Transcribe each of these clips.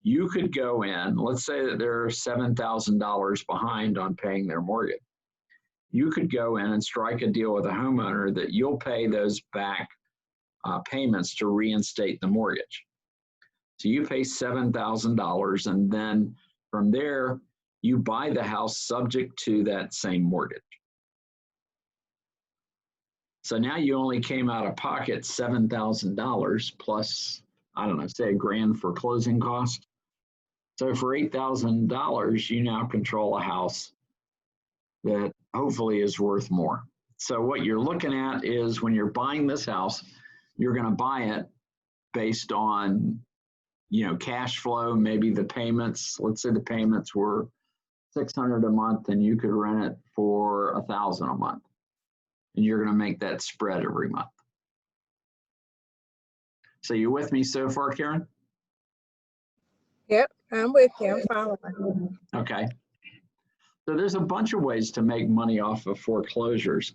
you could go in, let's say that they're $7,000 behind on paying their mortgage. You could go in and strike a deal with a homeowner that you'll pay those back payments to reinstate the mortgage. So you pay $7,000, and then from there, you buy the house subject to that same mortgage. So now you only came out of pocket $7,000 plus, I don't know, say $1,000 for closing costs. So for $8,000, you now control a house that hopefully is worth more. So what you're looking at is when you're buying this house, you're going to buy it based on, cash flow, maybe the payments. Let's say the payments were $600 a month, and you could rent it for $1,000 a month, and you're going to make that spread every month. So you with me so far, Karen? Yep, I'm with you. I'm following. Okay. So there's a bunch of ways to make money off of foreclosures.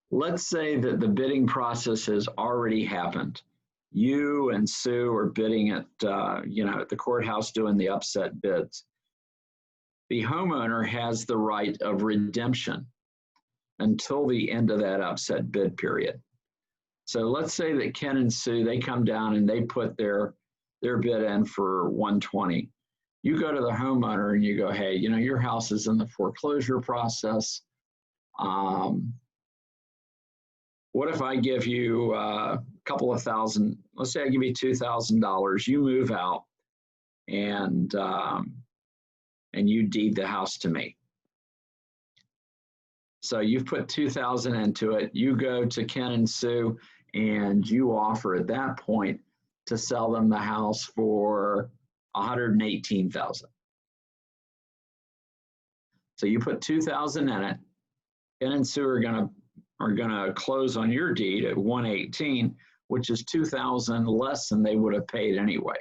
Let's say that the bidding process has already happened. You and Sue are bidding at, at the courthouse doing the upset bids. The homeowner has the right of redemption until the end of that upset bid period. So let's say that Ken and Sue, they come down and they put their bid in for 120. You go to the homeowner and you go, hey, your house is in the foreclosure process. What if I give you a couple of thousand, let's say I give you $2,000, you move out and you deed the house to me. So you've put $2,000 into it. You go to Ken and Sue and you offer at that point to sell them the house for $118,000. So you put $2,000 in it. Ken and Sue are gonna close on your deed at $118,000, which is $2,000 less than they would have paid anyway.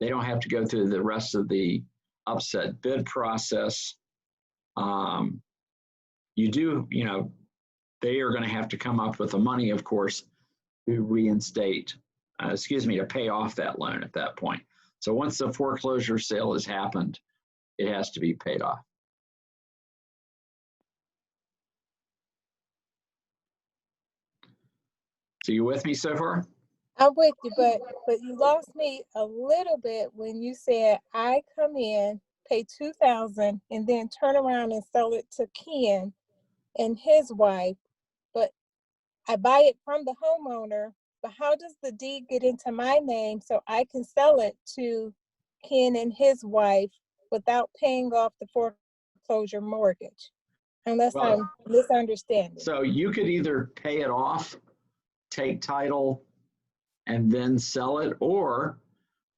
They don't have to go through the rest of the upset bid process. They are going to have to come up with the money, of course, to pay off that loan at that point. So once the foreclosure sale has happened, it has to be paid off. So you with me so far? I'm with you, but you lost me a little bit when you said I come in, pay $2,000, and then turn around and sell it to Ken and his wife, but I buy it from the homeowner. But how does the deed get into my name so I can sell it to Ken and his wife without paying off the foreclosure mortgage? Unless I'm misunderstanding. So you could either pay it off, take title, and then sell it, or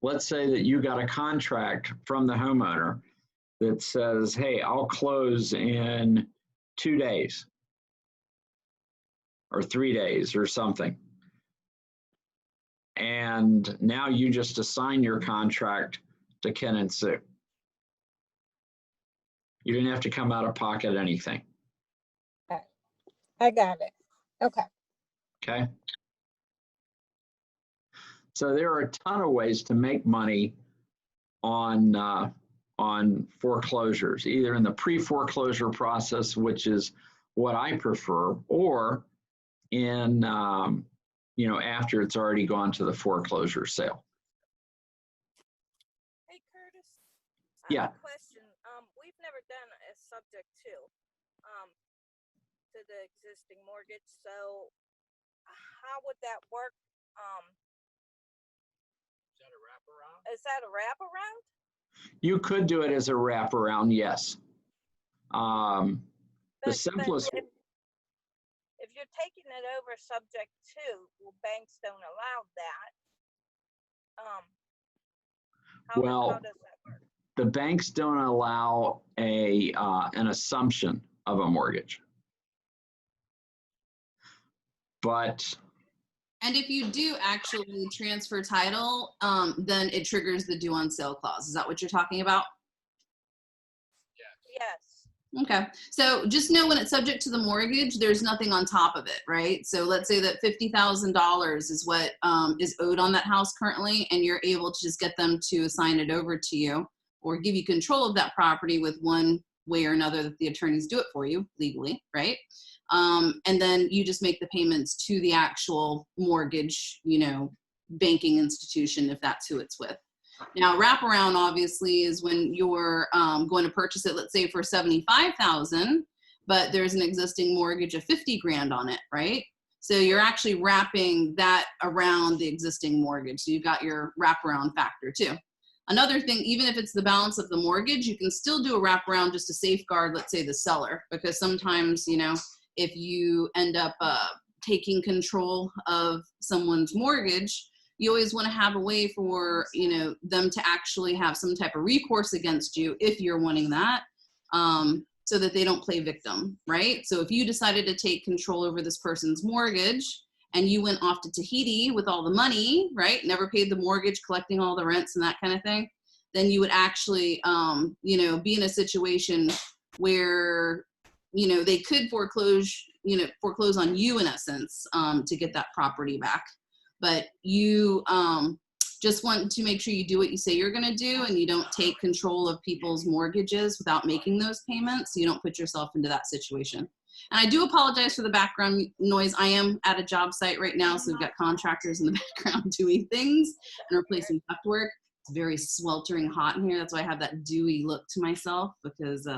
let's say that you got a contract from the homeowner that says, hey, I'll close in 2 days or 3 days or something. And now you just assign your contract to Ken and Sue. You didn't have to come out of pocket anything. Okay. I got it. Okay. Okay. So there are a ton of ways to make money on foreclosures, either in the pre-foreclosure process, which is what I prefer, or in after it's already gone to the foreclosure sale. Hey Curtis. Yeah. I have a question. We've never done a subject to the existing mortgage. So how would that work? Is that a wraparound? You could do it as a wraparound, yes. The simplest. If you're taking it over subject to, well, banks don't allow that. How does that work? The banks don't allow an assumption of a mortgage. And if you do actually transfer title, then it triggers the due on sale clause. Is that what you're talking about? Yes. Okay. So just know when it's subject to the mortgage, there's nothing on top of it, right? So let's say that $50,000 is what is owed on that house currently, and you're able to just get them to assign it over to you or give you control of that property with one way or another that the attorneys do it for you legally, right? And then you just make the payments to the actual mortgage, banking institution, if that's who it's with. Now, wraparound obviously is when you're going to purchase it, let's say for $75,000, but there's an existing mortgage of 50 grand on it, right? So you're actually wrapping that around the existing mortgage. So you've got your wraparound factor too. Another thing, even if it's the balance of the mortgage, you can still do a wraparound just to safeguard, let's say, the seller, because sometimes, if you end up taking control of someone's mortgage, you always want to have a way for, them to actually have some type of recourse against you if you're wanting that, so that they don't play victim, right? So if you decided to take control over this person's mortgage and you went off to Tahiti with all the money, right? Never paid the mortgage, collecting all the rents and that kind of thing, then you would actually, be in a situation where, they could foreclose on you in essence, to get that property back. But you just want to make sure you do what you say you're going to do, and you don't take control of people's mortgages without making those payments, so you don't put yourself into that situation. And I do apologize for the background noise. I am at a job site right now, so we've got contractors in the background doing things and replacing ductwork. It's very sweltering hot in here. That's why I have that dewy look to myself, because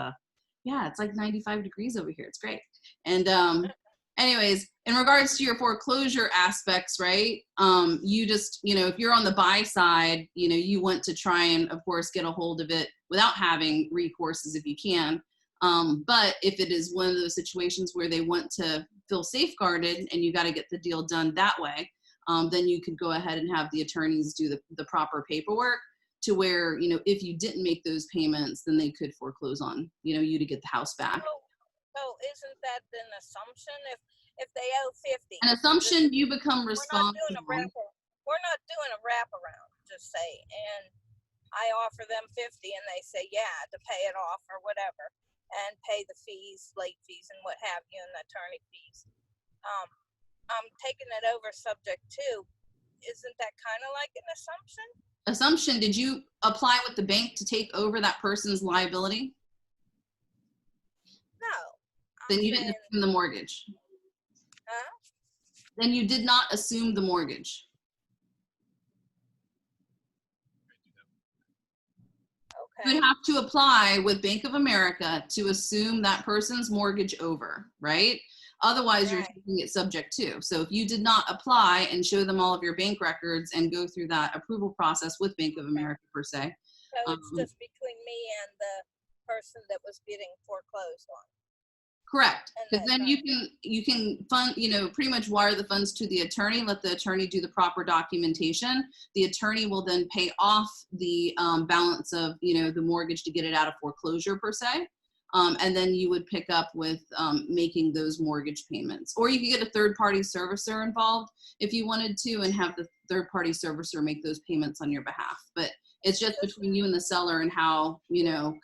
it's like 95 degrees over here. It's great. And anyways, in regards to your foreclosure aspects, right? You just, if you're on the buy side, you want to try and, of course, get a hold of it without having recourses if you can. But if it is one of those situations where they want to feel safeguarded and you got to get the deal done that way, then you could go ahead and have the attorneys do the proper paperwork to where, if you didn't make those payments, then they could foreclose on, you to get the house back. So isn't that an assumption if they owe 50? An assumption, you become responsible. We're not doing a wraparound, just say, and I offer them 50 and they say, yeah, to pay it off or whatever, and pay the fees, late fees and what have you, and the attorney fees. I'm taking it over subject to. Isn't that kind of like an assumption? Assumption, did you apply with the bank to take over that person's liability? No. Then you didn't assume the mortgage. Huh? Then you did not assume the mortgage. Okay. You would have to apply with Bank of America to assume that person's mortgage over, right? Otherwise, you're taking it subject to. So if you did not apply and show them all of your bank records and go through that approval process with Bank of America per se. So it's just between me and the person that was getting foreclosed on. Correct. Because then you can fund, pretty much wire the funds to the attorney, let the attorney do the proper documentation. The attorney will then pay off the balance of, the mortgage to get it out of foreclosure per se. And then you would pick up with making those mortgage payments. Or you could get a third-party servicer involved if you wanted to, and have the third-party servicer make those payments on your behalf. But it's just between you and the seller and how,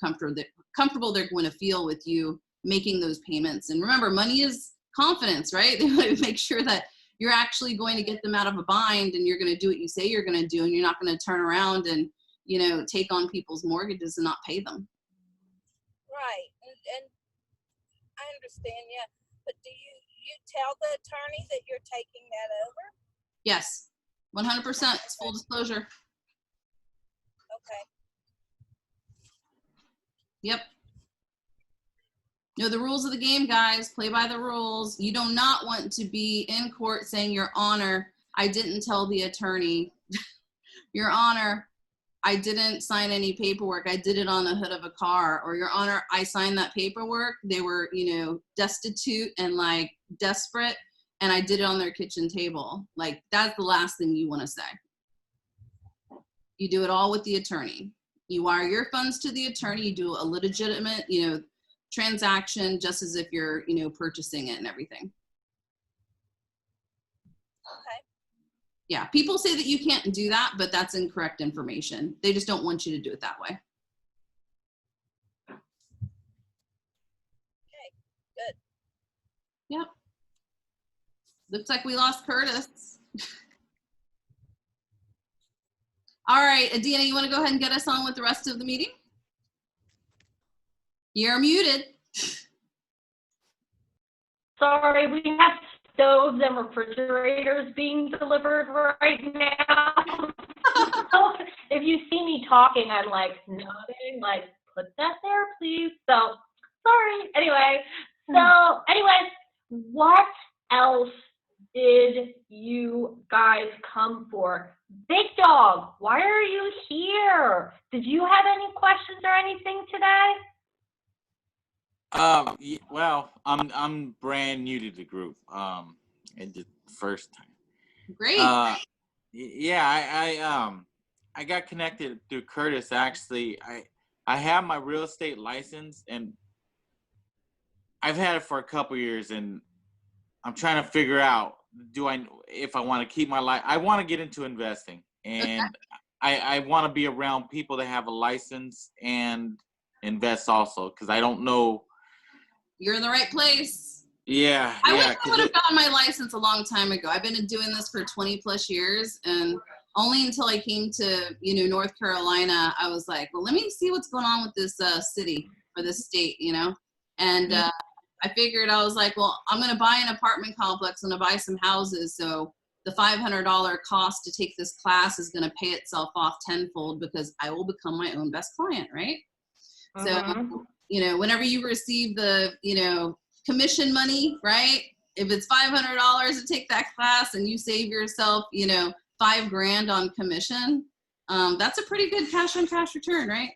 comfortable they're going to feel with you making those payments. And remember, money is confidence, right? They want to make sure that you're actually going to get them out of a bind, and you're going to do what you say you're going to do, and you're not going to turn around and, take on people's mortgages and not pay them. Right. And I understand, yeah. But do you tell the attorney that you're taking that over? Yes, 100%. It's full disclosure. Okay. Yep. The rules of the game, guys. Play by the rules. You do not want to be in court saying, Your Honor, I didn't tell the attorney. Your Honor, I didn't sign any paperwork. I did it on the hood of a car. Or, Your Honor, I signed that paperwork. They were, destitute and desperate, and I did it on their kitchen table. That's the last thing you want to say. You do it all with the attorney. You wire your funds to the attorney. You do a legitimate, transaction, just as if you're, purchasing it and everything. Okay. Yeah, people say that you can't do that, but that's incorrect information. They just don't want you to do it that way. Yep. Looks like we lost Curtis. All right, Adina, you want to go ahead and get us on with the rest of the meeting? You're muted. Sorry, we have stoves and refrigerators being delivered right now. So if you see me talking, I'm like nodding, like, put that there, please. So sorry. Anyway, what else did you guys come for? Big Dog, why are you here? Did you have any questions or anything today? Well, I'm brand new to the group. And the first time. Great. Yeah, I got connected through Curtis. Actually, I have my real estate license, and I've had it for a couple years, and I'm trying to figure out if I want to keep my life. I want to get into investing, and I want to be around people that have a license and invest also, because I don't know. You're in the right place. Yeah. I wish I would have gotten my license a long time ago. I've been doing this for 20 plus years, and only until I came to, North Carolina, I was like, well, let me see what's going on with this city or this state, and I figured, I was like, well, I'm going to buy an apartment complex. I'm going to buy some houses. So the $500 cost to take this class is going to pay itself off tenfold, because I will become my own best client, right? So, whenever you receive the, commission money, right? If it's $500 to take that class and you save yourself, $5,000 on commission, that's a pretty good cash on cash return, right?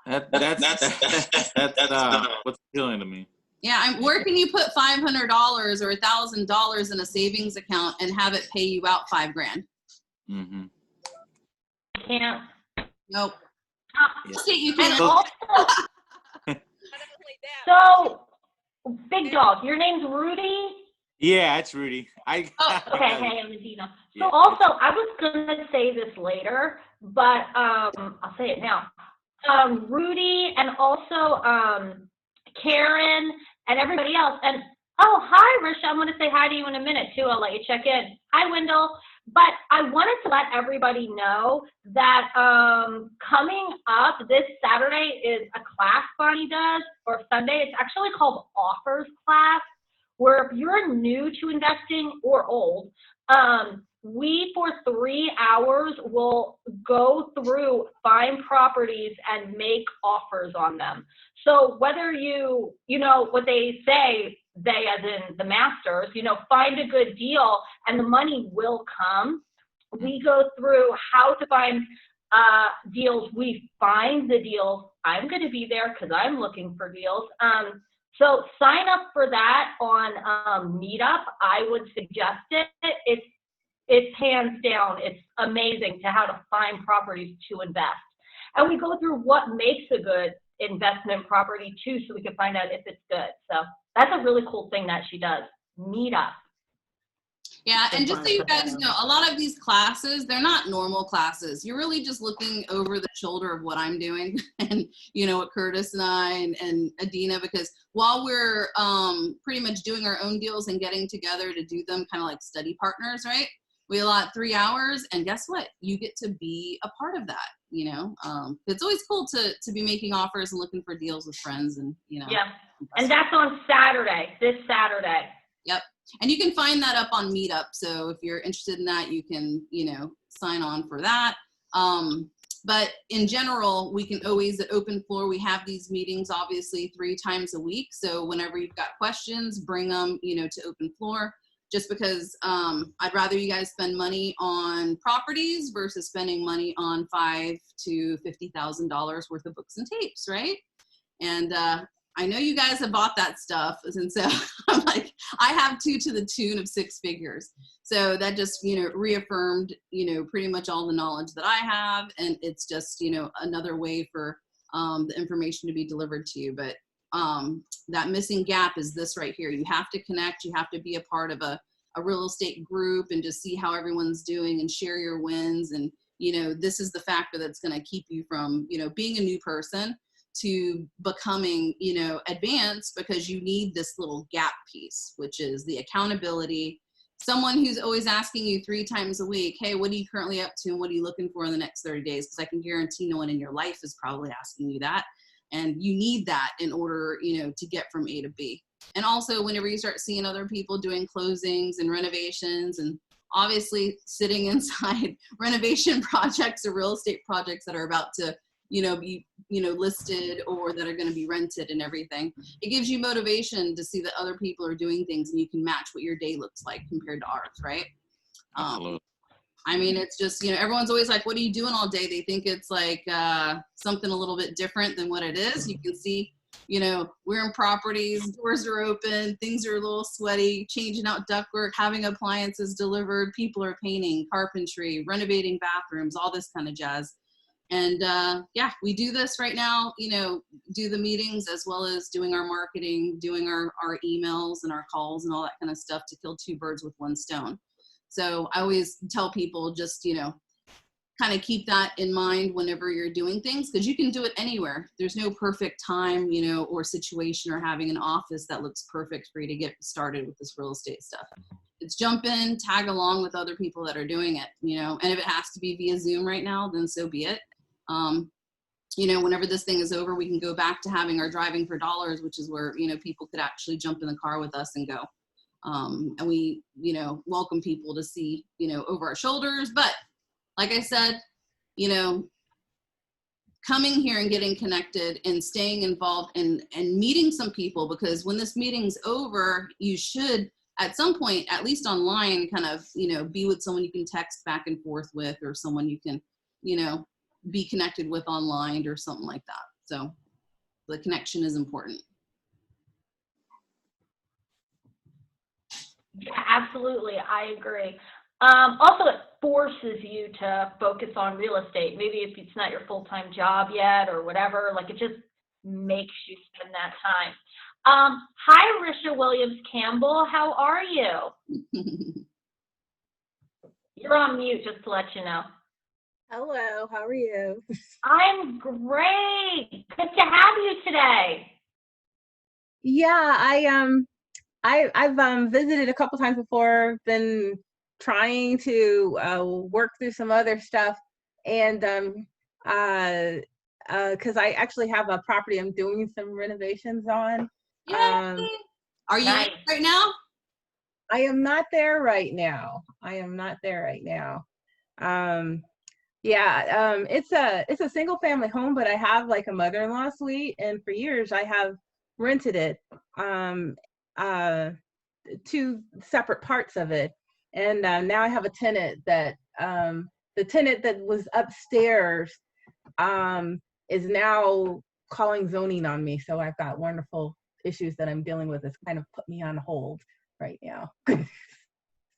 That's what's appealing to me. Yeah, where can you put $500 or $1,000 in a savings account and have it pay you out $5,000? Mm-hmm. Can't. Nope. Yeah. You can. And also, so, Big Dog, your name's Rudy? Yeah, it's Rudy. Okay, hey, I'm Adina. So also, I was gonna say this later, but I'll say it now. Rudy and also Karen and everybody else. And oh, hi, Risha. I'm gonna say hi to you in a minute too. I'll let you check in. Hi, Wendell. But I wanted to let everybody know that coming up this Saturday is a class Bonnie does, or Sunday. It's actually called Offers Class, where if you're new to investing or old, we for 3 hours will go through, find properties and make offers on them. So whether you know what they say, they as in the masters, find a good deal and the money will come. We go through how to find deals. We find the deals. I'm going to be there because I'm looking for deals. So sign up for that on Meetup. I would suggest it. It's hands down. It's amazing to how to find properties to invest. And we go through what makes a good investment property too, so we can find out if it's good. So that's a really cool thing that she does. Meetup. Yeah, and just so you guys know, a lot of these classes, they're not normal classes. You're really just looking over the shoulder of what I'm doing and, what Curtis and I and Adina, because while we're pretty much doing our own deals and getting together to do them kind of like study partners, right? We allot 3 hours, and guess what? You get to be a part of that, It's always cool to be making offers and looking for deals with friends and, Yeah, and that's on Saturday, this Saturday. Yep. And you can find that up on Meetup. So if you're interested in that, you can, sign on for that. But in general, we can always at Open Floor, we have these meetings obviously 3 times a week. So whenever you've got questions, bring them, to Open Floor, just because I'd rather you guys spend money on properties versus spending money on $5,000 to $50,000 worth of books and tapes, right? And I know you guys have bought that stuff, and so I'm like, I have 2 to the tune of 6 figures. So that just, reaffirmed, pretty much all the knowledge that I have, and it's just, another way for the information to be delivered to you. But that missing gap is this right here. You have to connect. You have to be a part of a real estate group and just see how everyone's doing and share your wins. And, this is the factor that's going to keep you from, being a new person to becoming, advanced, because you need this little gap piece, which is the accountability. Someone who's always asking you 3 times a week, hey, what are you currently up to and what are you looking for in the next 30 days? Because I can guarantee no one in your life is probably asking you that. And you need that in order, to get from A to B. And also whenever you start seeing other people doing closings and renovations, and obviously sitting inside renovation projects or real estate projects that are about to, be, listed or that are going to be rented and everything, it gives you motivation to see that other people are doing things and you can match what your day looks like compared to ours, right? Absolutely. I mean, it's just, everyone's always like, what are you doing all day? They think it's like something a little bit different than what it is. You can see, we're in properties, doors are open, things are a little sweaty, changing out ductwork, having appliances delivered, people are painting, carpentry, renovating bathrooms, all this kind of jazz. And yeah, we do this right now, do the meetings as well as doing our marketing, doing our emails and our calls and all that kind of stuff to kill 2 birds with 1 stone. So I always tell people just, kind of keep that in mind whenever you're doing things, because you can do it anywhere. There's no perfect time, or situation or having an office that looks perfect for you to get started with this real estate stuff. It's jump in, tag along with other people that are doing it, and if it has to be via Zoom right now, then so be it. Whenever this thing is over, we can go back to having our driving for dollars, which is where, people could actually jump in the car with us and go. And we, welcome people to see, over our shoulders. But like I said, coming here and getting connected and staying involved and meeting some people, because when this meeting's over, you should at some point, at least online, kind of, be with someone you can text back and forth with, or someone you can, be connected with online or something like that. So the connection is important. Yeah, absolutely. I agree. Also, it forces you to focus on real estate. Maybe if it's not your full-time job yet or whatever, like it just makes you spend that time. Hi, Risha Williams-Campbell. How are you? You're on mute, just to let you know. Hello, how are you? I'm great. Good to have you today. Yeah, I've visited a couple times before, been trying to work through some other stuff, and because I actually have a property I'm doing some renovations on. Yay! Are you Nice. right now? I am not there right now. Yeah, it's a single family home, but I have like a mother-in-law suite, and for years I have rented it, 2 separate parts of it, and now I have a tenant that the tenant that was upstairs is now calling zoning on me, so I've got wonderful issues that I'm dealing with. It's kind of put me on hold right now.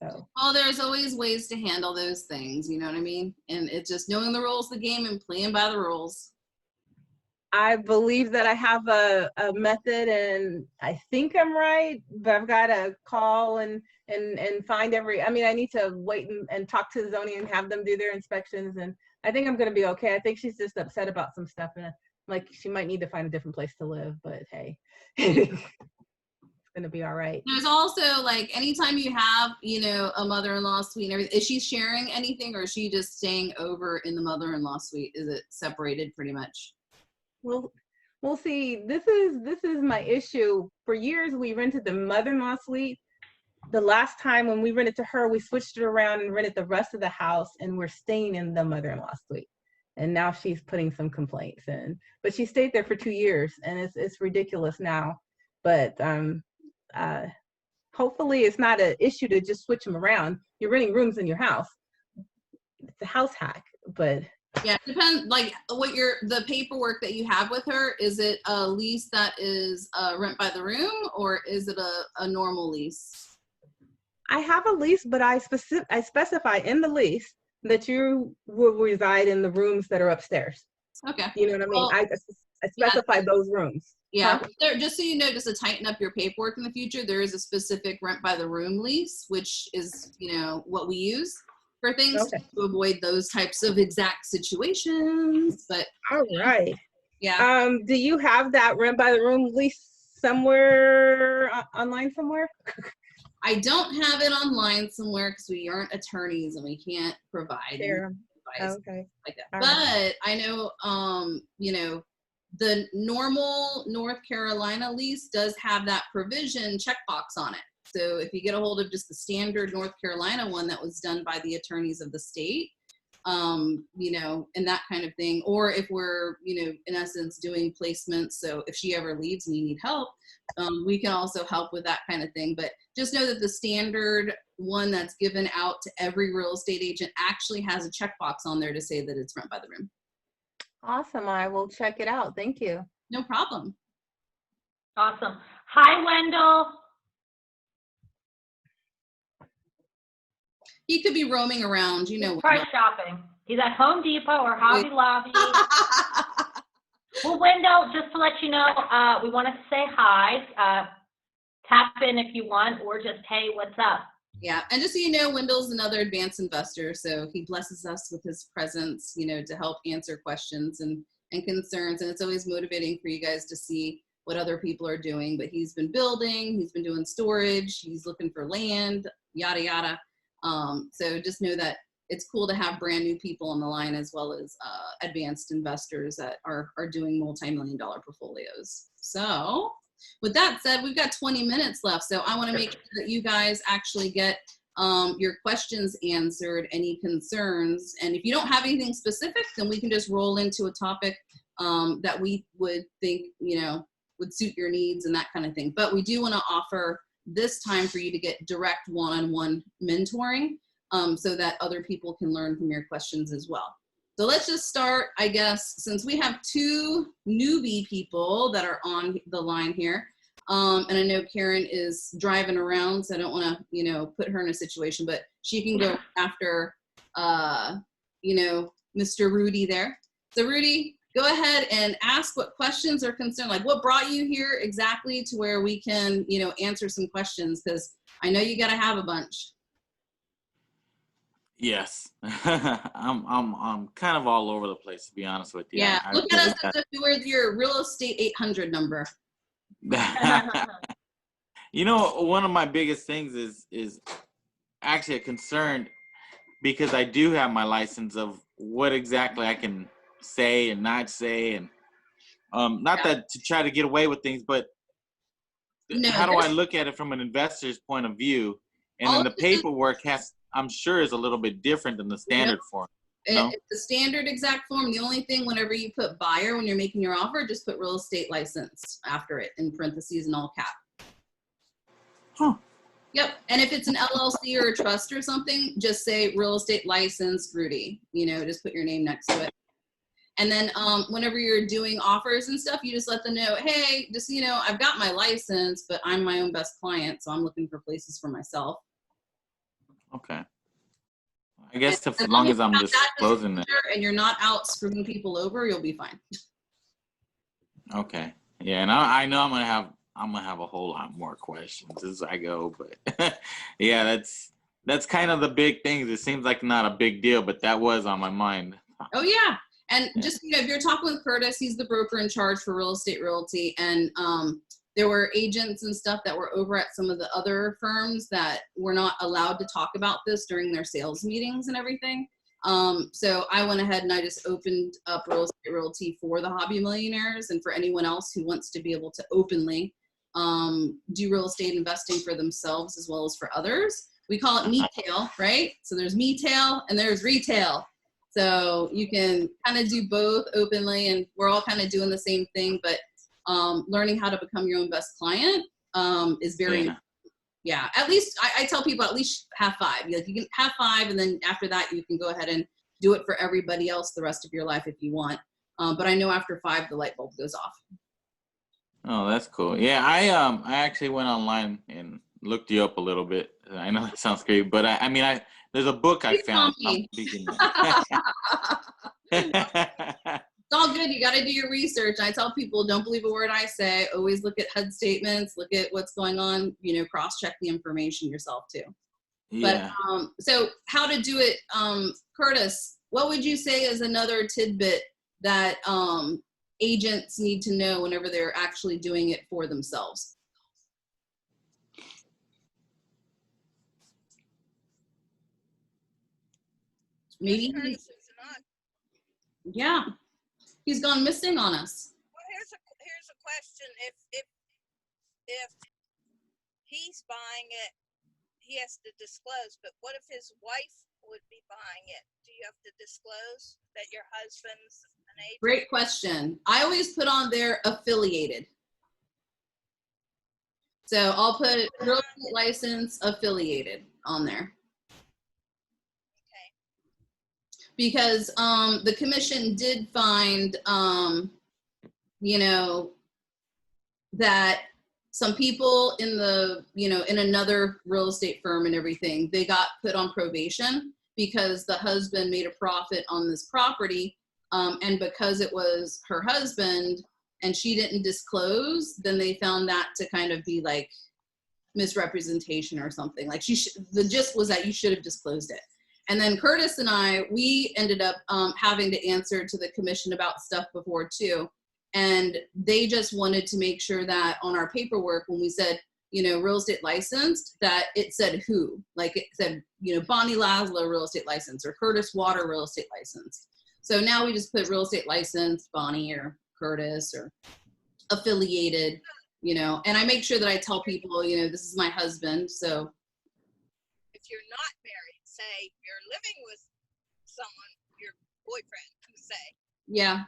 So. Well, there's always ways to handle those things, you know what I mean? And it's just knowing the rules of the game and playing by the rules. I believe that I have a method, and I think I'm right, but I've got to call and find I need to wait and talk to the zoning and have them do their inspections, and I think I'm going to be okay. I think she's just upset about some stuff, and like she might need to find a different place to live, but hey. Gonna be all right. There's also like anytime you have a mother-in-law suite and everything, is she sharing anything or is she just staying over in the mother-in-law suite? Is it separated pretty much? Well, we'll see. This is my issue. For years we rented the mother-in-law suite. The last time when we rented to her, we switched it around and rented the rest of the house, and we're staying in the mother-in-law suite. And now she's putting some complaints in, but she stayed there for 2 years, and it's ridiculous now. But hopefully it's not an issue to just switch them around. You're renting rooms in your house. It's a house hack, but yeah, it depends. Like what the paperwork that you have with her, is it a lease that is rent by the room, or is it a normal lease? I have a lease, but I specify in the lease that you will reside in the rooms that are upstairs. Okay. You know what I mean? Well, I specify those rooms. Yeah, huh? just so you know, just to tighten up your paperwork in the future, there is a specific rent by the room lease, which is, what we use for things to avoid those types of exact situations. But all right. Yeah. Do you have that rent by the room lease somewhere online somewhere? I don't have it online somewhere because we aren't attorneys and we can't provide Sure. advice Okay. like that. All But right. I know, you know, the normal North Carolina lease does have that provision checkbox on it. So if you get a hold of just the standard North Carolina one that was done by the attorneys of the state, you know, and that kind of thing, or if we're, you know, in essence doing placements, so if she ever leaves and you need help, we can also help with that kind of thing. But just know that the standard one that's given out to every real estate agent actually has a checkbox on there to say that it's rent by the room. Awesome. I will check it out. Thank you. No problem. Awesome. Hi, Wendell. He could be roaming around, you know. He's price shopping. He's at Home Depot or Hobby Lobby. Well, Wendell, just to let you know, we wanted to say hi. Tap in if you want, or just, hey, what's up? Yeah, and just so you know, Wendell's another advanced investor, so he blesses us with his presence, you know, to help answer questions and concerns, and it's always motivating for you guys to see what other people are doing. But he's been building, he's been doing storage, he's looking for land, yada yada. So just know that it's cool to have brand new people on the line, as well as advanced investors that are doing multi-million-dollar portfolios. So with that said, we've got 20 minutes left, so I want to make sure that you guys actually get your questions answered, any concerns. And if you don't have anything specific, then we can just roll into a topic that we would think, you know, would suit your needs and that kind of thing. But we do want to offer this time for you to get direct one-on-one mentoring, so that other people can learn from your questions as well. So let's just start, I guess, since we have two newbie people that are on the line here. And I know Karen is driving around, so I don't want to, you know, put her in a situation, but she can go after, you know, Mr. Rudy there. So Rudy, go ahead and ask what questions are concerned, like what brought you here exactly, to where we can, you know, answer some questions, because I know you got to have a bunch. Yes. I'm kind of all over the place, to be honest with you. Yeah, look at us as if we were your real estate 800 number. You know, one of my biggest things is actually a concern, because I do have my license of what exactly I can say and not say, and not that to try to get away with things, but No, how do I look at it from an investor's point of view? And then the paperwork I'm sure is a little bit different than the standard form. No? It's the standard exact form. The only thing, whenever you put buyer, when you're making your offer, just put real estate license after it in parentheses and all cap. Huh. Yep. And if it's an LLC or a trust or something, just say real estate license Rudy, you know, just put your name next to it. And then whenever you're doing offers and stuff, you just let them know, hey, just, you know, I've got my license, but I'm my own best client, so I'm looking for places for myself. Okay. I guess as long as I'm disclosing that. And you're not out screwing people over, you'll be fine. Okay. Yeah, and I know I'm gonna have a whole lot more questions as I go, but yeah, that's kind of the big things. It seems like not a big deal, but that was on my mind. Oh yeah. And just, you know, if you're talking with Curtis, he's the broker in charge for real estate realty, and there were agents and stuff that were over at some of the other firms that were not allowed to talk about this during their sales meetings and everything. So I went ahead and I just opened up real estate realty for the hobby millionaires and for anyone else who wants to be able to openly do real estate investing for themselves as well as for others. We call it me-tail, right? So there's me-tail and there's retail. So you can kind of do both openly, and we're all kind of doing the same thing, but learning how to become your own best client is very important. Yeah, at least I tell people at least have 5. Like, you can have 5, and then after that you can go ahead and do it for everybody else the rest of your life if you want. But I know after 5 the light bulb goes off. Oh, that's cool. Yeah, I actually went online and looked you up a little bit. I know it sounds great, but I mean there's a book I found. It's all good. You got to do your research. I tell people, don't believe a word I say. Always look at HUD statements, look at what's going on, you know, cross-check the information yourself too. Yeah. But so how to do it, Curtis, what would you say is another tidbit that agents need to know whenever they're actually doing it for themselves. Maybe, Curtis isn't on. yeah, he's gone missing on us. Well, here's a question. If he's buying it, he has to disclose. But what if his wife would be buying it? Do you have to disclose that your husband's an agent? Great question. I always put on there affiliated. So I'll put real estate license affiliated on there. Because the commission did find, you know, that some people in the, you know, in another real estate firm and everything, they got put on probation because the husband made a profit on this property. And because it was her husband and she didn't disclose, then they found that to kind of be like misrepresentation or something. Like the gist was that you should have disclosed it. And then Curtis and I, we ended up having to answer to the commission about stuff before too. And they just wanted to make sure that on our paperwork, when we said, you know, real estate licensed, that it said who, like it said, you know, Bonnie Laszlo real estate license or Curtis Water real estate license. So now we just put real estate license, Bonnie or Curtis or affiliated, you know, and I make sure that I tell people, you know, this is my husband. So if you're not married, say you're living with someone, your boyfriend, say. Yeah.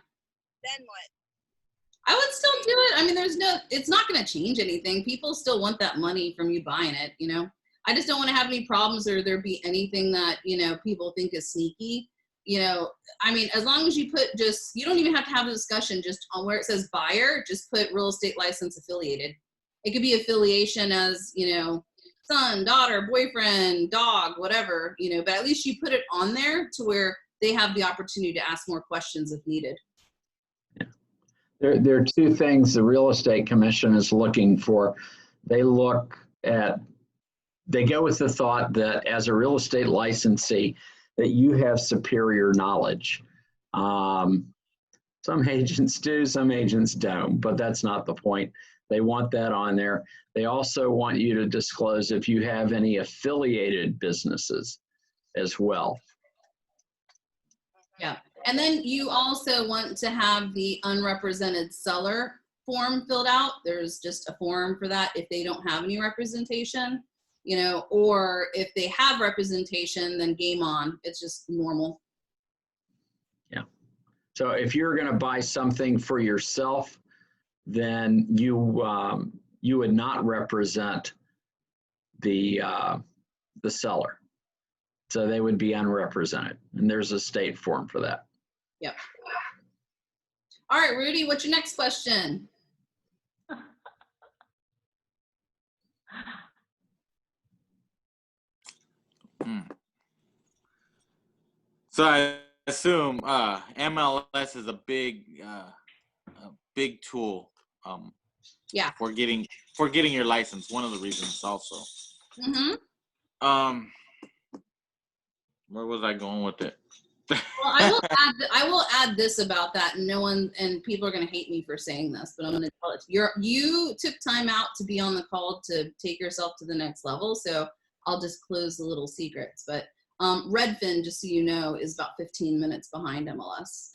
Then what? I would still do it. I mean, it's not going to change anything. People still want that money from you buying it, you know. I just don't want to have any problems or there be anything that, you know, people think is sneaky. You know, I mean, as long as you put you don't even have to have a discussion, just on where it says buyer, just put real estate license affiliated. It could be affiliation as, you know, son, daughter, boyfriend, dog, whatever, you know, but at least you put it on there to where they have the opportunity to ask more questions if needed. There are two things the real estate commission is looking for. They go with the thought that as a real estate licensee, that you have superior knowledge. Some agents do, some agents don't, but that's not the point. They want that on there. They also want you to disclose if you have any affiliated businesses as well. Yeah. And then you also want to have the unrepresented seller form filled out. There's just a form for that if they don't have any representation, you know, or if they have representation, then game on. It's just normal. Yeah. So if you're going to buy something for yourself, then you would not represent the seller. So they would be unrepresented. And there's a state form for that. Yep. All right, Rudy, what's your next question? So I assume MLS is a big tool Yeah. for getting your license. One of the reasons also. Mm-hmm. Where was I going with it? Well, I will add this about that. And people are going to hate me for saying this, but I'm going to tell it. You took time out to be on the call to take yourself to the next level. So I'll disclose the little secrets. But Redfin, just so you know, is about 15 minutes behind MLS.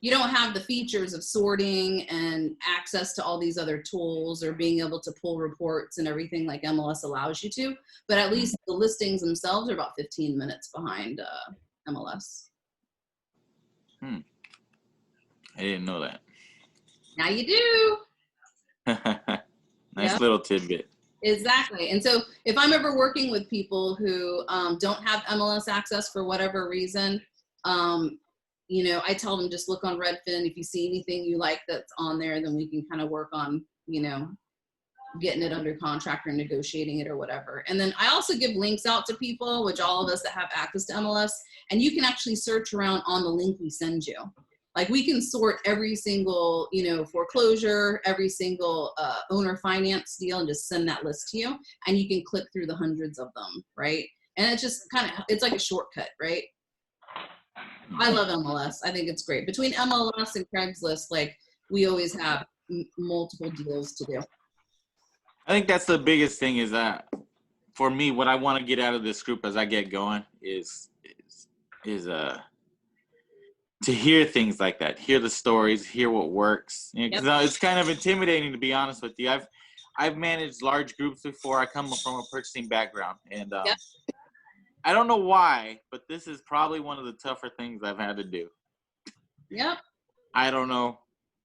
You don't have the features of sorting and access to all these other tools or being able to pull reports and everything like MLS allows you to. But at least the listings themselves are about 15 minutes behind MLS. I didn't know that. Now you do. Nice little tidbit. Exactly. And so if I'm ever working with people who don't have MLS access for whatever reason, you know, I tell them just look on Redfin. If you see anything you like that's on there, then we can kind of work on, you know, getting it under contract or negotiating it or whatever. And then I also give links out to people, which all of us that have access to MLS, and you can actually search around on the link we send you. Like we can sort every single, you know, foreclosure, every single owner finance deal and just send that list to you. And you can click through the hundreds of them, right? And it's just kind of, it's like a shortcut, right? I love MLS. I think it's great. Between MLS and Craigslist, like we always have multiple deals to do. I think that's the biggest thing is that for me, what I want to get out of this group as I get going is to hear things like that, hear the stories, hear what works. Yep. It's kind of intimidating, to be honest with you. I've managed large groups before. I come from a purchasing background, and yep. I don't know why, but this is probably one of the tougher things I've had to do. Yep. I don't know,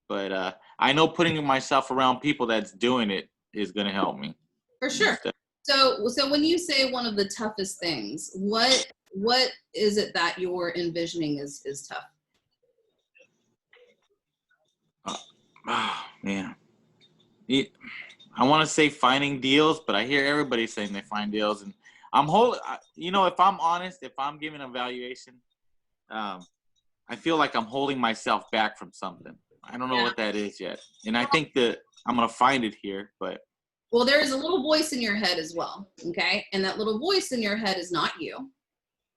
but I know putting myself around people that's doing it is going to help me. For sure. So when you say one of the toughest things, what is it that you're envisioning is tough? Oh man, I want to say finding deals, but I hear everybody saying they find deals, and I'm if I'm honest, if I'm giving a valuation, I feel like I'm holding myself back from something. I don't know what that is yet, and I think that I'm gonna find it here, but. Well, there is a little voice in your head as well, okay? And that little voice in your head is not you.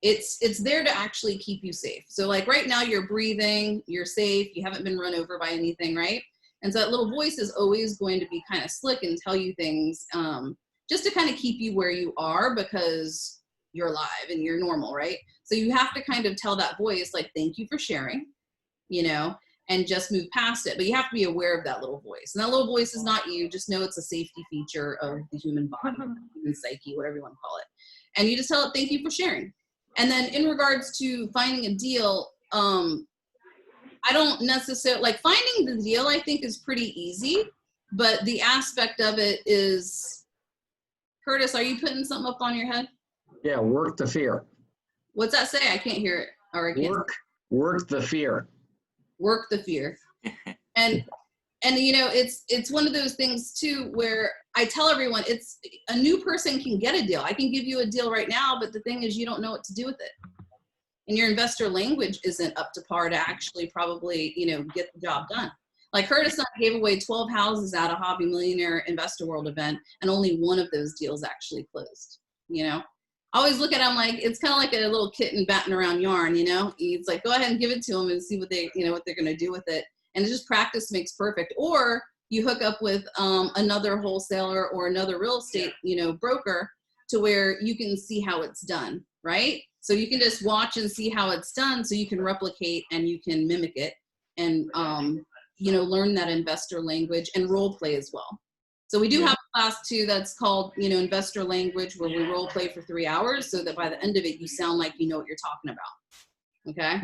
It's there to actually keep you safe. So like right now you're breathing, you're safe, you haven't been run over by anything, right? And so that little voice is always going to be kind of slick and tell you things just to kind of keep you where you are because you're alive and you're normal, right? So you have to kind of tell that voice like, thank you for sharing, and just move past it. But you have to be aware of that little voice. And that little voice is not you. Just know it's a safety feature of the human body, human psyche, whatever you want to call it. And you just tell it, thank you for sharing. And then in regards to finding a deal, I don't necessarily, like finding the deal I think is pretty easy, but the aspect of it is, Curtis, are you putting something up on your head? Yeah, work the fear. What's that say? I can't hear it. Or I can't. Work the fear. Work the fear. And it's one of those things too where I tell everyone it's a new person can get a deal. I can give you a deal right now, but the thing is you don't know what to do with it. And your investor language isn't up to par to actually probably, get the job done. Like Curtis and I gave away 12 houses at a Hobby Millionaire Investor World event, and only one of those deals actually closed, I always look at them like, it's kind of like a little kitten batting around yarn, It's like, go ahead and give it to them and see what they, what they're going to do with it. And it's just practice makes perfect. Or you hook up with another wholesaler or another real estate, broker to where you can see how it's done, right? So you can just watch and see how it's done so you can replicate and you can mimic it and, learn that investor language and role play as well. So we do have a class too that's called, investor language, where we role play for 3 hours so that by the end of it, you sound like you know what you're talking about. Okay.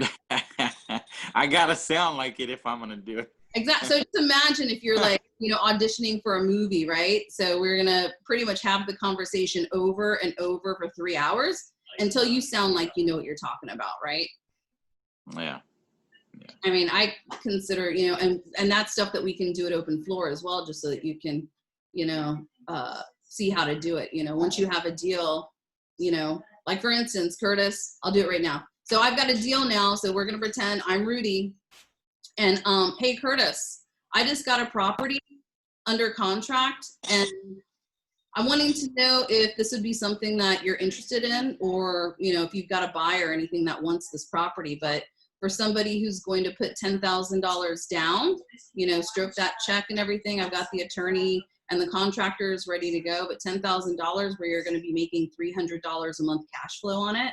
I gotta sound like it if I'm gonna do it. Exactly. So just imagine if you're like, auditioning for a movie, right? So we're gonna pretty much have the conversation over and over for 3 hours until you sound like you know what you're talking about, right? Yeah. I mean, I consider, and that's stuff that we can do at open floor as well, just so that you can, see how to do it. Once you have a deal, like for instance, Curtis, I'll do it right now. So I've got a deal now. So we're going to pretend I'm Rudy and, hey, Curtis, I just got a property under contract and I'm wanting to know if this would be something that you're interested in, or, if you've got a buyer or anything that wants this property. But for somebody who's going to put $10,000 down, stroke that check and everything, I've got the attorney and the contractors ready to go, but $10,000 where you're going to be making $300 a month cash flow on it.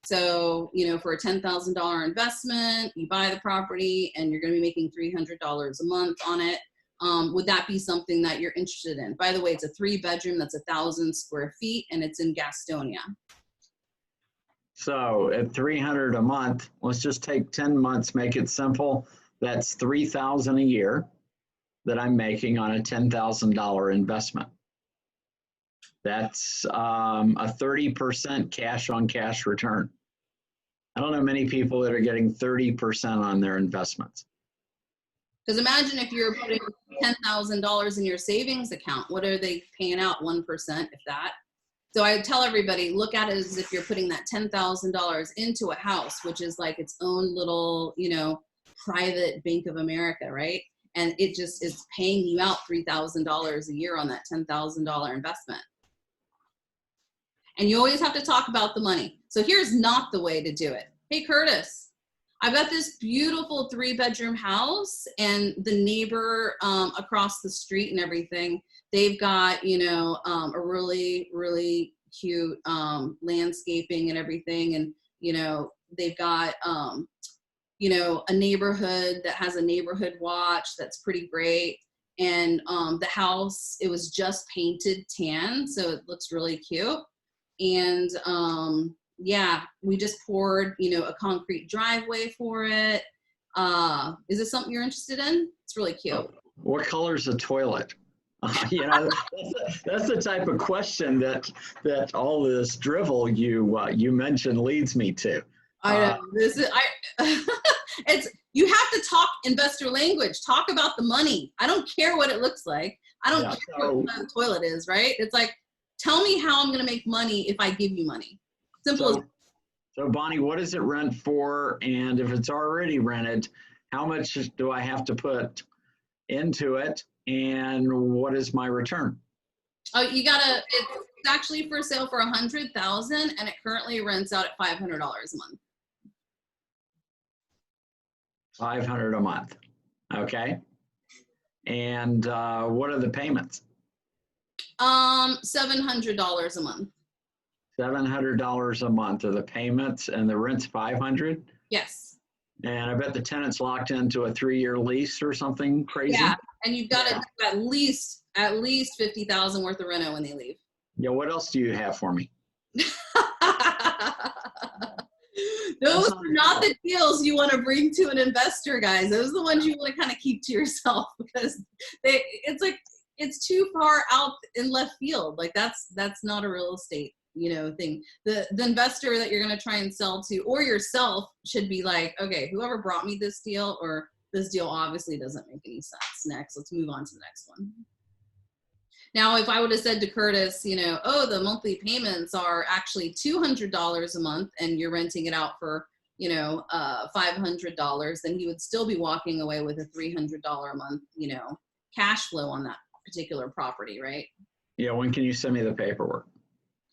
So, for a $10,000 investment, you buy the property and you're going to be making $300 a month on it. Would that be something that you're interested in? By the way, it's a 3-bedroom, that's 1,000 square feet, and it's in Gastonia. So at $300 a month, let's just take 10 months, make it simple. That's $3,000 a year that I'm making on a $10,000 investment. That's a 30% cash on cash return. I don't know many people that are getting 30% on their investments. Because imagine if you're putting $10,000 in your savings account, what are they paying out? 1%, if that. So I tell everybody, look at it as if you're putting that $10,000 into a house, which is like its own little, private Bank of America, right? And it just is paying you out $3,000 a year on that $10,000 investment. And you always have to talk about the money. So here's not the way to do it. Hey, Curtis, I've got this beautiful 3-bedroom house, and the neighbor across the street and everything, they've got, you know, a really, really cute landscaping and everything. And, you know, they've got, you know, a neighborhood that has a neighborhood watch that's pretty great. And the house, it was just painted tan, so it looks really cute. And yeah, we just poured, you know, a concrete driveway for it. Is this something you're interested in? It's really cute. What color's the toilet? You know, that's the type of question that all this drivel you mentioned leads me to. I know. This is it's, you have to talk investor language. Talk about the money. I don't care what it looks like. I don't care what the toilet is, right? It's like, tell me how I'm going to make money if I give you money. Simple as. So Bonnie, what does it rent for? And if it's already rented, how much do I have to put into it? And what is my return? Oh, you gotta, it's actually for sale for $100,000, and it currently rents out at $500 a month. $500 a month. Okay. And what are the payments? $700 a month. $700 a month are the payments, and the rent's $500. Yes. And I bet the tenant's locked into a 3-year lease or something crazy. Yeah, and you've got to do at least $50,000 worth of reno when they leave. Yeah. What else do you have for me? Those are not the deals you want to bring to an investor, guys. Those are the ones you want to kind of keep to yourself, because it's like, it's too far out in left field. Like that's not a real estate, you know, thing. The investor that you're going to try and sell to, or yourself, should be like, okay, whoever brought me this deal, or this deal obviously doesn't make any sense. Next, let's move on to the next one. Now, if I would have said to Curtis, you know, oh, the monthly payments are actually $200 a month and you're renting it out for, you know, $500, then he would still be walking away with a $300 a month, you know, cash flow on that particular property, right? Yeah. When can you send me the paperwork?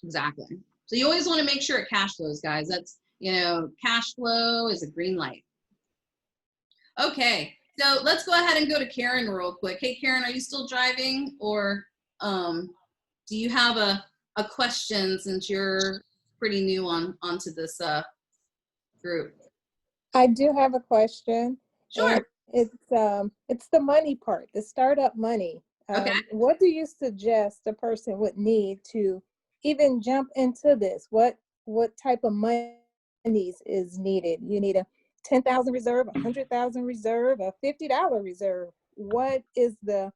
Exactly. So you always want to make sure it cash flows, guys. That's, you know, cash flow is a green light. Okay. So let's go ahead and go to Karen real quick. Hey, Karen, are you still driving, or do you have a question, since you're pretty new onto this group? I do have a question. Sure. It's the money part, the startup money. Okay. What do you suggest a person would need to even jump into this? What type of money is needed? You need a $10,000 reserve, a $100,000 reserve, a $50 reserve. What is the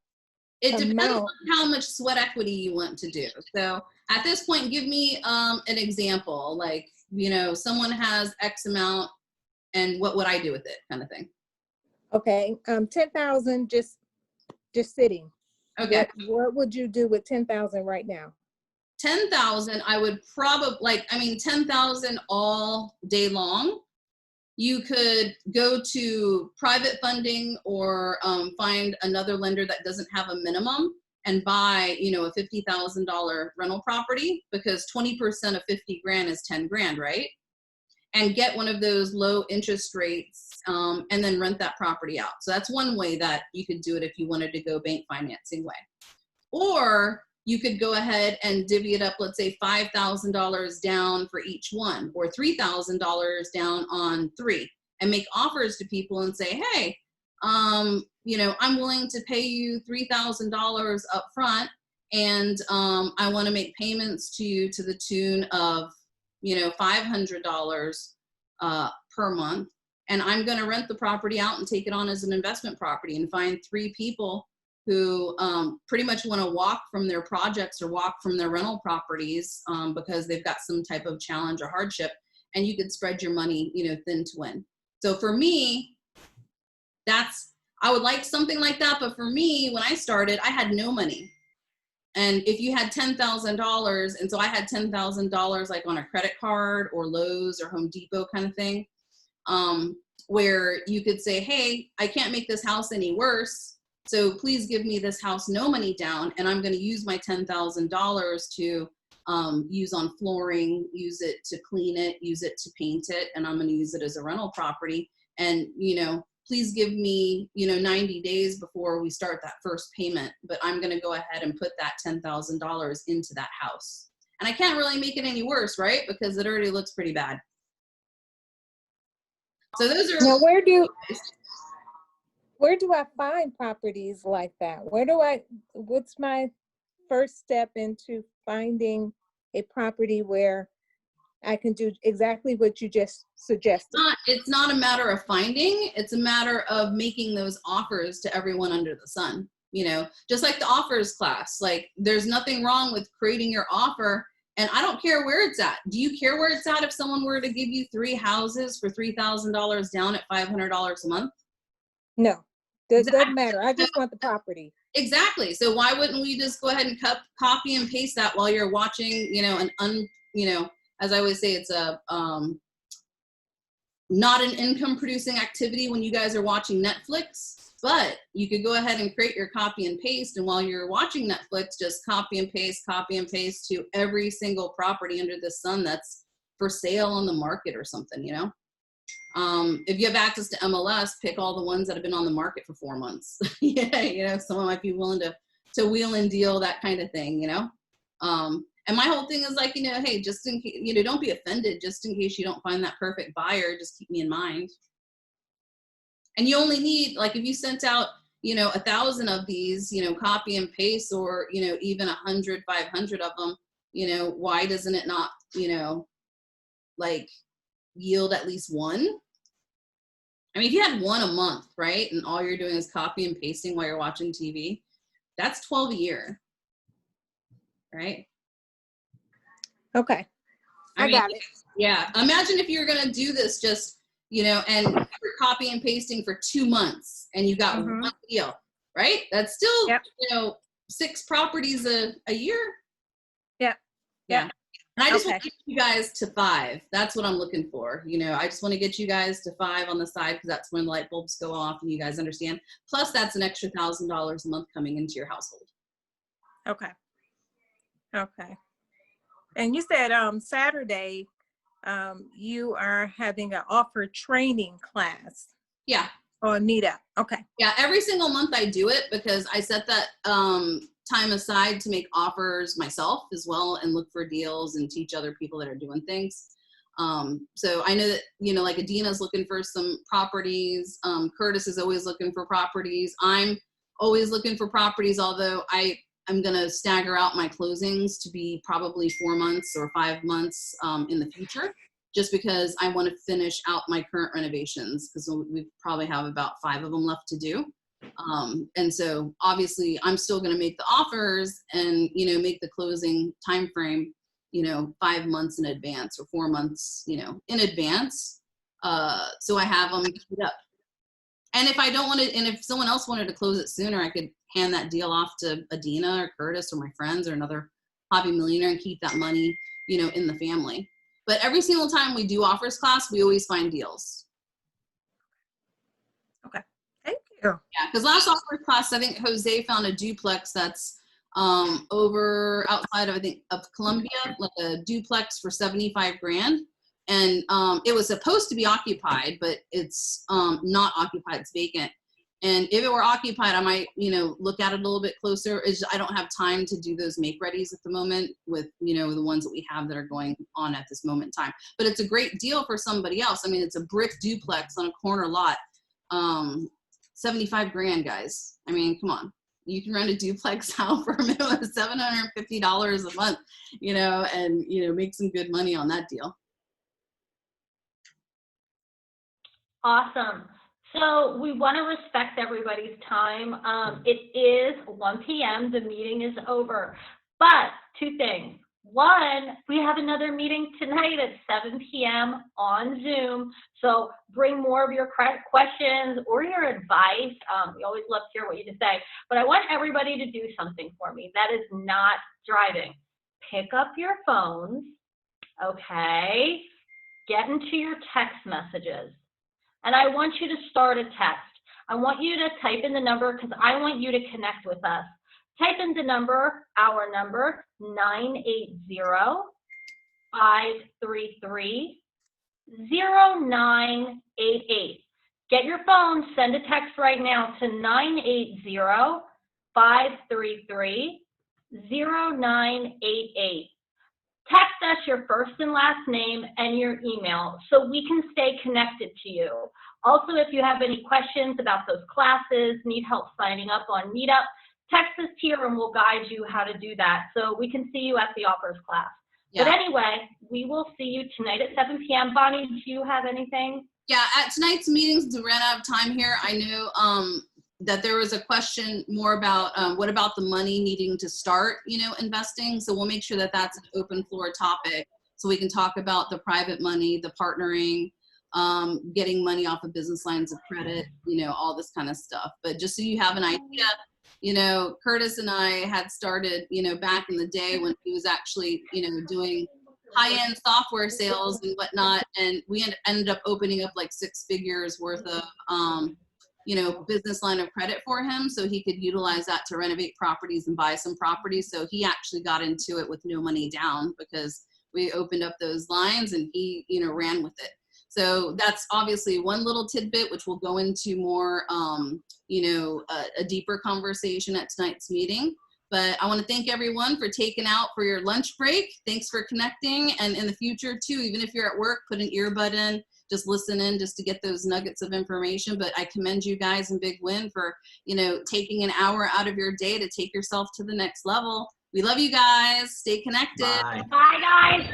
It depends amount? on how much sweat equity you want to do. So at this point, give me an example. Like, you know, someone has X amount, and what would I do with it, kind of thing. Okay, 10,000 just sitting. Okay. What would you do with 10,000 right now? 10,000, I would probably, 10,000 all day long. You could go to private funding, or find another lender that doesn't have a minimum and buy, you know, a $50,000 rental property, because 20% of 50 grand is 10 grand, right? And get one of those low interest rates, and then rent that property out. So that's one way that you could do it if you wanted to go bank financing way. Or you could go ahead and divvy it up, let's say $5,000 down for each one, or $3,000 down on 3, and make offers to people and say, hey, you know, I'm willing to pay you $3,000 up front, and I want to make payments to you to the tune of, you know, $500 per month, and I'm going to rent the property out and take it on as an investment property, and find 3 people who pretty much want to walk from their projects or walk from their rental properties because they've got some type of challenge or hardship, and you could spread your money, you know, thin to win. So for me, I would like something like that. But for me, when I started, I had no money. And if you had $10,000, and so I had $10,000 like on a credit card or Lowe's or Home Depot kind of thing, where you could say, hey, I can't make this house any worse, so please give me this house no money down, and I'm going to use my $10,000 to use on flooring, use it to clean it, use it to paint it, and I'm going to use it as a rental property. and, please give me, 90 days before we start that first payment, but I'm going to go ahead and put that $10,000 into that house. And I can't really make it any worse, right? Because it already looks pretty bad. So those are. Now, where do I find properties like that? What's my first step into finding a property where I can do exactly what you just suggested? It's not a matter of finding, it's a matter of making those offers to everyone under the sun. Just like the offers class, like there's nothing wrong with creating your offer. And I don't care where it's at. Do you care where it's at if someone were to give you 3 houses for $3,000 down at $500 a month? No, it doesn't matter. I just want the property. Exactly. So why wouldn't we just go ahead and copy and paste that while you're watching, as I always say, it's not an income producing activity when you guys are watching Netflix, but you could go ahead and create your copy and paste. And while you're watching Netflix, just copy and paste to every single property under the sun that's for sale on the market or something, If you have access to MLS, pick all the ones that have been on the market for 4 months. Someone might be willing to wheel and deal, that kind of thing, And my whole thing is like, hey, just in case, don't be offended, just in case you don't find that perfect buyer, just keep me in mind. And you only need, like, if you sent out, 1,000 of these, copy and paste, or, even 100, 500 of them, why doesn't it not, like yield at least one? I mean, if you had one a month, right? And all you're doing is copy and pasting while you're watching TV, that's 12 a year, right? Okay. I got it. Yeah. Imagine if you're going to do this just, and you're copy and pasting for 2 months and you got one deal, right? That's still, 6 properties a year. Yeah. Yeah. And I just want to get you guys to 5. That's what I'm looking for. I just want to get you guys to 5 on the side, because that's when light bulbs go off and you guys understand. Plus, that's an extra $1,000 a month coming into your household. Okay. And you said Saturday you are having an offer training class. Yeah. On Meetup. Okay. Yeah, every single month I do it because I set that time aside to make offers myself as well and look for deals and teach other people that are doing things. So I know that, like Adina's looking for some properties. Curtis is always looking for properties. I'm always looking for properties, although I'm going to stagger out my closings to be probably 4 months or 5 months in the future, just because I want to finish out my current renovations, because we probably have about 5 of them left to do. And so obviously I'm still going to make the offers and, make the closing time frame, 5 months in advance or 4 months, in advance. So I have them queued up. And if I don't want to, and if someone else wanted to close it sooner, I could hand that deal off to Adina or Curtis or my friends or another hobby millionaire and keep that money, in the family. But every single time we do offers class, we always find deals. Okay. Thank you. Yeah, because last offers class, I think Jose found a duplex that's over outside of, I think, of Columbia, like a duplex for 75 grand. And it was supposed to be occupied, but it's not occupied, it's vacant. And if it were occupied, I might, look at it a little bit closer. I don't have time to do those make readies at the moment with, the ones that we have that are going on at this moment in time. But it's a great deal for somebody else. I mean, it's a brick duplex on a corner lot, 75 grand, guys. I mean, come on. You can rent a duplex out for a minimum of $750 a month, and, make some good money on that deal. Awesome. So we want to respect everybody's time. It is 1 p.m. The meeting is over. But 2 things. 1, we have another meeting tonight at 7 p.m. on Zoom. So bring more of your questions or your advice. We always love to hear what you have to say. But I want everybody to do something for me. That is not driving. Pick up your phones, okay? Get into your text messages. And I want you to start a text. I want you to type in the number, because I want you to connect with us. Type in the number, our number, 980-533-0988. get your phone, send a text right now to 980-533-0988. Text us your first and last name and your email so we can stay connected to you. Also, if you have any questions about those classes, need help signing up on Meetup, text us here and we'll guide you how to do that so we can see you at the offers class. Yeah. But anyway, we will see you tonight at 7 p.m. Bonnie, do you have anything? Yeah, at tonight's meetings, we ran out of time here. I knew that there was a question more about what about the money needing to start, investing. So we'll make sure that that's an open floor topic so we can talk about the private money, the partnering, getting money off of business lines of credit, all this kind of stuff. But just so you have an idea, Curtis and I had started, back in the day when he was actually, doing high-end software sales and whatnot. And we ended up opening up like 6 figures worth of, business line of credit for him so he could utilize that to renovate properties and buy some properties. So he actually got into it with no money down because we opened up those lines and he, ran with it. So that's obviously one little tidbit, which will go into more, a deeper conversation at tonight's meeting. But I want to thank everyone for taking out for your lunch break. Thanks for connecting. And in the future too, even if you're at work, put an earbud in, just listen in just to get those nuggets of information. But I commend you guys in Big Win for, taking an hour out of your day to take yourself to the next level. We love you guys. Stay connected. Bye. Bye, guys.